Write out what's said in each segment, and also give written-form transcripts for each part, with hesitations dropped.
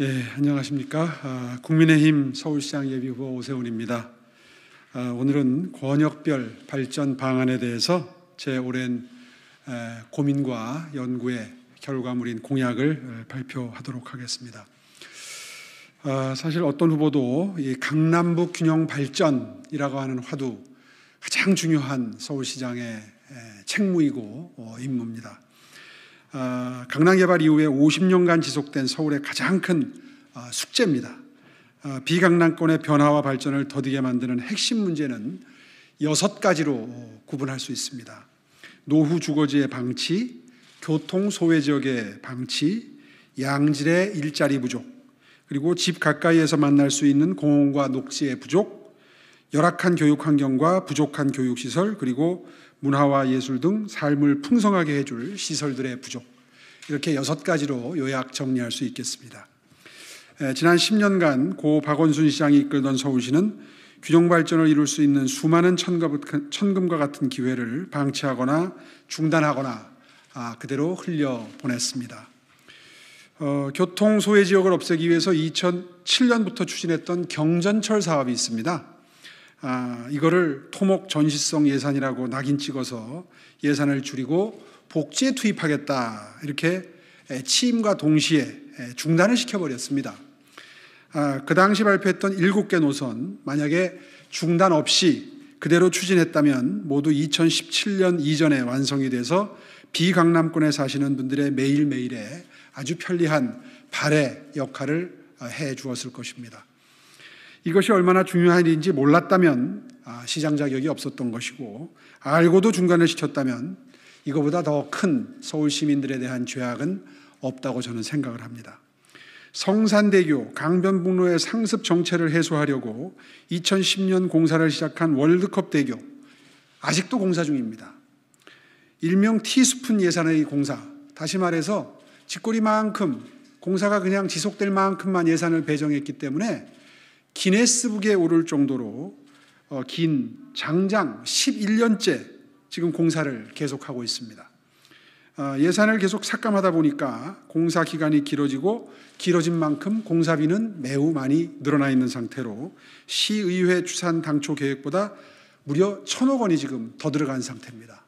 안녕하십니까. 국민의힘 서울시장 예비후보 오세훈입니다. 오늘은 권역별 발전 방안에 대해서 제 오랜 고민과 연구의 결과물인 공약을 발표하도록 하겠습니다. 사실 어떤 후보도 이 강남북 균형 발전이라고 하는 화두, 가장 중요한 서울시장의 책무이고 임무입니다. 강남 개발 이후에 50년간 지속된 서울의 가장 큰 숙제입니다. 비강남권의 변화와 발전을 더디게 만드는 핵심 문제는 6가지로 구분할 수 있습니다. 노후 주거지의 방치, 교통 소외 지역의 방치, 양질의 일자리 부족, 그리고 집 가까이에서 만날 수 있는 공원과 녹지의 부족, 열악한 교육 환경과 부족한 교육시설, 그리고 문화와 예술 등 삶을 풍성하게 해줄 시설들의 부족, 이렇게 6가지로 요약 정리할 수 있겠습니다. 지난 10년간 고 박원순 시장이 이끌던 서울시는 균형 발전을 이룰 수 있는 수많은 천금과 같은 기회를 방치하거나 중단하거나 그대로 흘려보냈습니다. 교통 소외 지역을 없애기 위해서 2007년부터 추진했던 경전철 사업이 있습니다. 이거를 토목 전시성 예산이라고 낙인 찍어서 예산을 줄이고 복지에 투입하겠다, 이렇게 취임과 동시에 중단을 시켜버렸습니다. 그 당시 발표했던 7개 노선, 만약에 중단 없이 그대로 추진했다면 모두 2017년 이전에 완성이 돼서 비강남권에 사시는 분들의 매일매일에 아주 편리한 발의 역할을 해 주었을 것입니다. 이것이 얼마나 중요한 일인지 몰랐다면 시장 자격이 없었던 것이고, 알고도 중단을 시켰다면 이거보다 더 큰 서울 시민들에 대한 죄악은 없다고 저는 생각을 합니다. 성산대교, 강변북로의 상습 정체를 해소하려고 2010년 공사를 시작한 월드컵대교, 아직도 공사 중입니다. 일명 티스푼 예산의 공사, 다시 말해서 쥐꼬리만큼, 공사가 그냥 지속될 만큼만 예산을 배정했기 때문에 기네스북에 오를 정도로 긴 장장 11년째 지금 공사를 계속하고 있습니다. 예산을 계속 삭감하다 보니까 공사 기간이 길어진 만큼 공사비는 매우 많이 늘어나 있는 상태로 시의회 추산 당초 계획보다 무려 1,000억 원이 지금 더 들어간 상태입니다.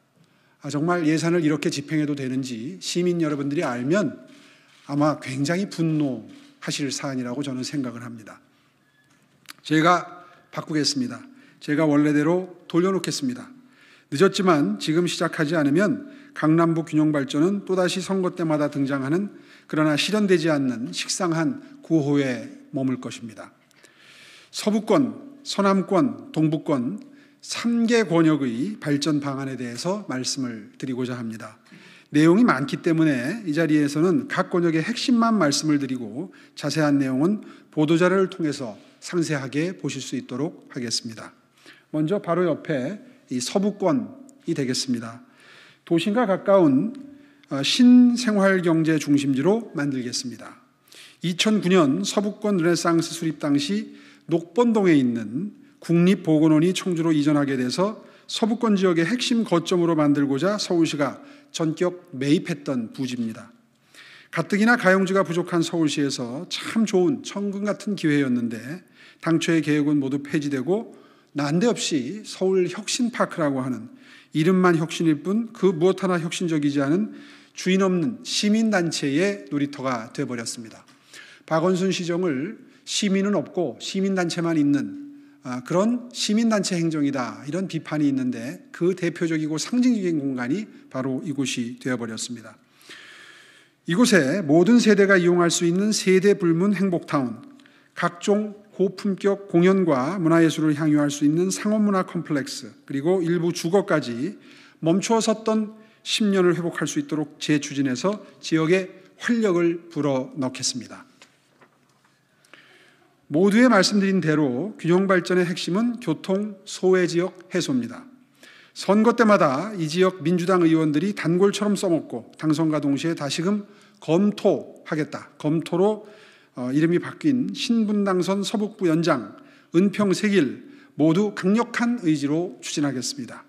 정말 예산을 이렇게 집행해도 되는지 시민 여러분들이 알면 아마 굉장히 분노하실 사안이라고 저는 생각을 합니다. 제가 바꾸겠습니다. 제가 원래대로 돌려놓겠습니다. 늦었지만 지금 시작하지 않으면 강남북 균형 발전은 또다시 선거 때마다 등장하는, 그러나 실현되지 않는 식상한 구호에 머물 것입니다. 서부권, 서남권, 동부권 3개 권역의 발전 방안에 대해서 말씀을 드리고자 합니다. 내용이 많기 때문에 이 자리에서는 각 권역의 핵심만 말씀을 드리고 자세한 내용은 보도자료를 통해서 상세하게 보실 수 있도록 하겠습니다. 먼저 바로 옆에 이 서부권이 되겠습니다. 도심과 가까운 신생활경제 중심지로 만들겠습니다. 2009년 서부권 르네상스 수립 당시 녹번동에 있는 국립보건원이 청주로 이전하게 돼서 서부권 지역의 핵심 거점으로 만들고자 서울시가 전격 매입했던 부지입니다. 가뜩이나 가용지가 부족한 서울시에서 참 좋은 천금 같은 기회였는데 당초의 계획은 모두 폐지되고 난데없이 서울 혁신파크라고 하는 이름만 혁신일 뿐 그 무엇 하나 혁신적이지 않은 주인 없는 시민단체의 놀이터가 되어버렸습니다. 박원순 시정을 시민은 없고 시민단체만 있는 그런 시민단체 행정이다, 이런 비판이 있는데 그 대표적이고 상징적인 공간이 바로 이곳이 되어버렸습니다. 이곳에 모든 세대가 이용할 수 있는 세대 불문 행복타운, 각종 고품격 공연과 문화예술을 향유할 수 있는 상업문화 컴플렉스, 그리고 일부 주거까지 멈추어 섰던 10년을 회복할 수 있도록 재추진해서 지역에 활력을 불어넣겠습니다. 모두에 말씀드린 대로 균형 발전의 핵심은 교통 소외 지역 해소입니다. 선거 때마다 이 지역 민주당 의원들이 단골처럼 써먹고 당선과 동시에 다시금 검토하겠다, 검토로 이름이 바뀐 신분당선 서북부 연장, 은평 세길 모두 강력한 의지로 추진하겠습니다.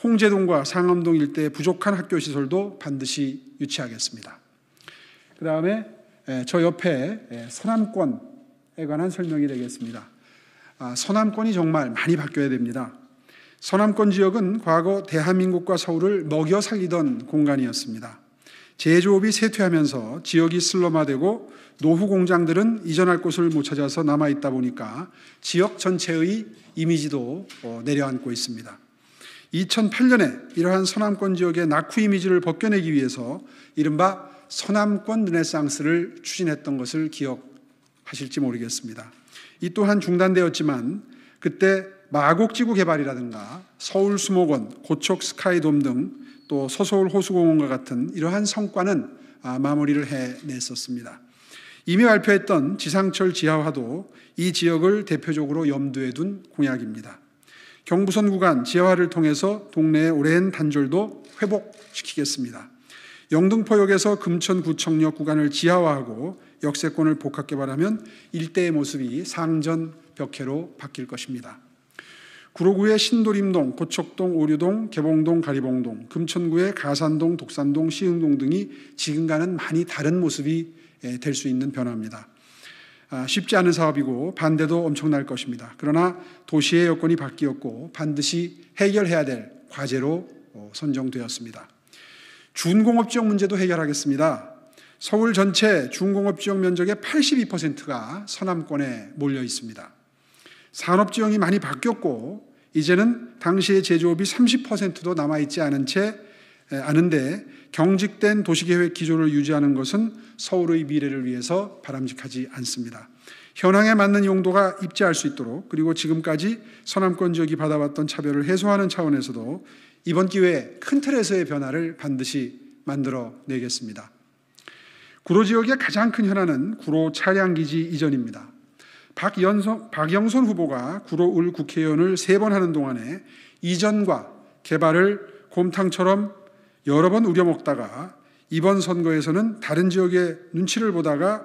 홍제동과 상암동 일대의 부족한 학교 시설도 반드시 유치하겠습니다. 그 다음에 저 옆에 서남권에 관한 설명이 되겠습니다. 서남권이 정말 많이 바뀌어야 됩니다. 서남권 지역은 과거 대한민국과 서울을 먹여 살리던 공간이었습니다. 제조업이 쇠퇴하면서 지역이 슬럼화되고 노후 공장들은 이전할 곳을 못 찾아서 남아있다 보니까 지역 전체의 이미지도 내려앉고 있습니다. 2008년에 이러한 서남권 지역의 낙후 이미지를 벗겨내기 위해서 이른바 서남권 르네상스를 추진했던 것을 기억하실지 모르겠습니다. 이 또한 중단되었지만 그때 마곡지구 개발이라든가 서울 수목원, 고척 스카이돔 등 또 서서울 호수공원과 같은 이러한 성과는 마무리를 해냈었습니다. 이미 발표했던 지상철 지하화도 이 지역을 대표적으로 염두에 둔 공약입니다. 경부선 구간 지하화를 통해서 동네의 오랜 단절도 회복시키겠습니다. 영등포역에서 금천구청역 구간을 지하화하고 역세권을 복합 개발하면 일대의 모습이 상전벽해로 바뀔 것입니다. 구로구의 신도림동, 고척동, 오류동, 개봉동, 가리봉동, 금천구의 가산동, 독산동, 시흥동 등이 지금과는 많이 다른 모습이 될 수 있는 변화입니다. 쉽지 않은 사업이고 반대도 엄청날 것입니다. 그러나 도시의 여건이 바뀌었고 반드시 해결해야 될 과제로 선정되었습니다. 준공업지역 문제도 해결하겠습니다. 서울 전체 준공업지역 면적의 82%가 서남권에 몰려 있습니다. 산업지형이 많이 바뀌었고 이제는 당시의 제조업이 30%도 남아있지 않은데 경직된 도시계획 기조를 유지하는 것은 서울의 미래를 위해서 바람직하지 않습니다. 현황에 맞는 용도가 입지할 수 있도록 그리고 지금까지 서남권 지역이 받아왔던 차별을 해소하는 차원에서도 이번 기회에 큰 틀에서의 변화를 반드시 만들어내겠습니다. 구로 지역의 가장 큰 현안은 구로 차량기지 이전입니다. 박영선 후보가 구로을 국회의원을 3번 하는 동안에 이전과 개발을 곰탕처럼 여러 번 우려먹다가 이번 선거에서는 다른 지역의 눈치를 보다가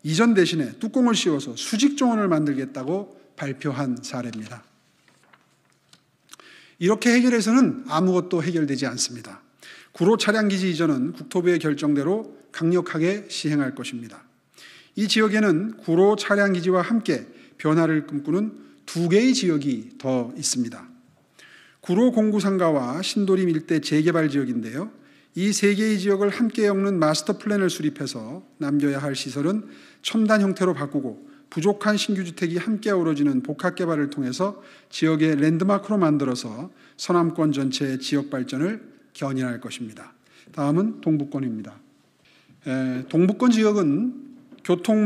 이전 대신에 뚜껑을 씌워서 수직정원을 만들겠다고 발표한 사례입니다. 이렇게 해결해서는 아무것도 해결되지 않습니다. 구로 차량기지 이전은 국토부의 결정대로 강력하게 시행할 것입니다. 이 지역에는 구로 차량기지와 함께 변화를 꿈꾸는 2개의 지역이 더 있습니다. 구로 공구상가와 신도림 일대 재개발 지역인데요. 이 3개의 지역을 함께 엮는 마스터 플랜을 수립해서 남겨야 할 시설은 첨단 형태로 바꾸고 부족한 신규 주택이 함께 어우러지는 복합 개발을 통해서 지역의 랜드마크로 만들어서 서남권 전체의 지역 발전을 견인할 것입니다. 다음은 동북권입니다. 동북권 지역은 교통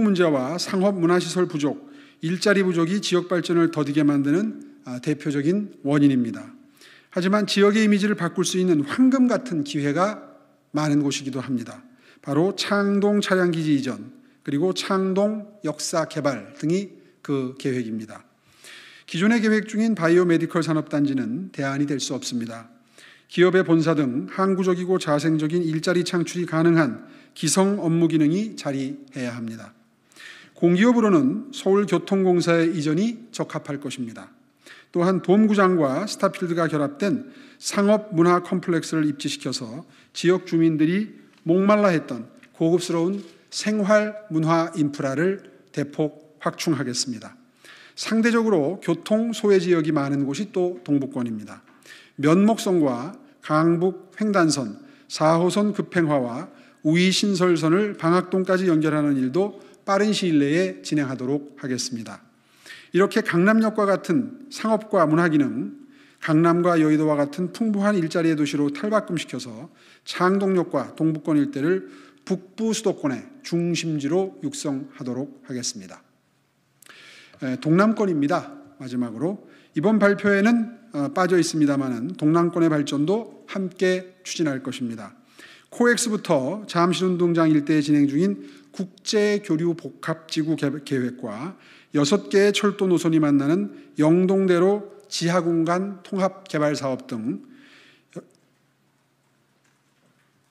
문제와 상업 문화시설 부족, 일자리 부족이 지역 발전을 더디게 만드는 대표적인 원인입니다. 하지만 지역의 이미지를 바꿀 수 있는 황금 같은 기회가 많은 곳이기도 합니다. 바로 창동 차량기지 이전, 그리고 창동 역사 개발 등이 그 계획입니다. 기존에 계획 중인 바이오메디컬 산업단지는 대안이 될 수 없습니다. 기업의 본사 등 항구적이고 자생적인 일자리 창출이 가능한 기성 업무 기능이 자리해야 합니다. 공기업으로는 서울교통공사의 이전이 적합할 것입니다. 또한 돔구장과 스타필드가 결합된 상업문화 컴플렉스를 입지시켜서 지역 주민들이 목말라 했던 고급스러운 생활문화 인프라를 대폭 확충하겠습니다. 상대적으로 교통 소외 지역이 많은 곳이 또 동북권입니다. 면목선과 강북 횡단선, 4호선 급행화와 우이 신설선을 방학동까지 연결하는 일도 빠른 시일 내에 진행하도록 하겠습니다. 이렇게 강남역과 같은 상업과 문화기능, 강남과 여의도와 같은 풍부한 일자리의 도시로 탈바꿈시켜서 창동역과 동북권 일대를 북부 수도권의 중심지로 육성하도록 하겠습니다. 동남권입니다. 마지막으로 이번 발표에는 빠져 있습니다만 동남권의 발전도 함께 추진할 것입니다. 코엑스부터 잠실운동장 일대에 진행 중인 국제교류 복합지구 계획과 6개의 철도 노선이 만나는 영동대로 지하공간 통합개발사업 등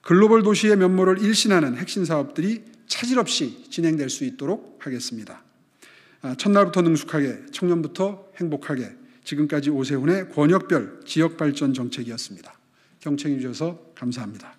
글로벌 도시의 면모를 일신하는 핵심 사업들이 차질 없이 진행될 수 있도록 하겠습니다. 첫날부터 능숙하게, 청년부터 행복하게, 지금까지 오세훈의 권역별 지역발전 정책이었습니다. 경청해 주셔서 감사합니다.